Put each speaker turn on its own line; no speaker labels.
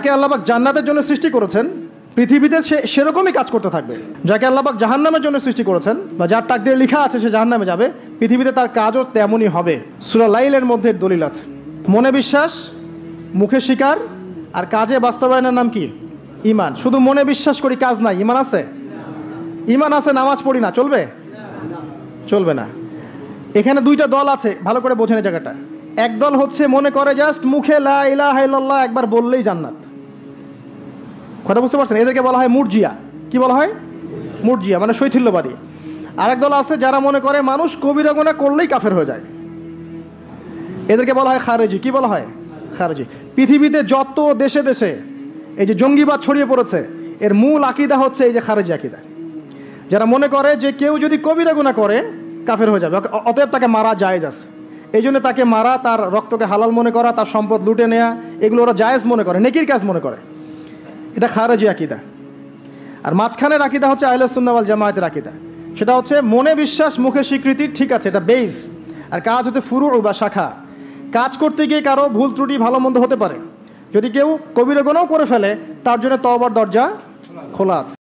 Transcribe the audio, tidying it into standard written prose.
যাকে আল্লাহ পাক জান্নাতের জন্য সৃষ্টি করেছেন পৃথিবীতে সে সেরকমই কাজ করতে থাকবে। যাকে আল্লাহ পাক জাহান্নামের জন্য সৃষ্টি করেছেন বা যার তাকদীরে লেখা আছে সে জাহান্নামে যাবে, পৃথিবীতে তার কাজও তেমনই হবে। সূরা লাইলের মধ্যে দলিল আছে। মনে বিশ্বাস, মুখে স্বীকার, আর কাজে বাস্তবায়নের নাম কি? ঈমান। শুধু মনে বিশ্বাস করি, কাজ নাই, ঈমান আছে? ঈমান আছে, নামাজ পড়ি না, চলবে? চলবে না। এখানে দুইটা দল আছে, ভালো করে বোঝেন এই জায়গাটা। এক দল হচ্ছে মনে করে জাস্ট মুখে লা ইলাহা ইল্লাল্লাহ একবার বললেই জান্নাত। কথা বুঝতে পারছেন? এদেরকে বলা হয় মুরজিয়া। কি বলা হয়? মুরজিয়া, মানে শৈথিল্যবাদী। আরেক দল আছে যারা মনে করে মানুষ কবিরা গুনাহ করলেই কাফের হয়ে যায়, এদেরকে বলা হয় খারেজি। কি বলা হয়? খারেজি। পৃথিবীতে যত দেশে দেশে এই যে জঙ্গিবাদ ছড়িয়ে পড়েছে, এর মূল আকীদা হচ্ছে এই যে খারেজি আকীদা। যারা মনে করে যে কেউ যদি কবিরা গুনাহ করে কাফের হয়ে যাবে, অতএব তাকে মারা জায়েজ আছে, এই জন্য তাকে মারা, তার রক্তকে হালাল মনে করা, তার সম্পদ লুটে নেওয়া, এগুলো ওরা জায়েজ মনে করে, নেকির কাজ মনে করে। এটা খারেজি আকীদা। আর মাঝখানের আকীদা হচ্ছে আহলে সুন্নাহ ওয়াল জামায়াতের আকীদা। সেটা হচ্ছে মনে বিশ্বাস, মুখে স্বীকৃতি, ঠিক আছে, এটা বেস। আর কাজ হচ্ছে ফুরু বা শাখা। কাজ করতে গিয়ে কারো ভুল ত্রুটি ভালো মন্দ হতে পারে, যদি কেউ কবিরা গুনাহ করে ফেলে তার জন্য তওবার দরজা খোলা আছে।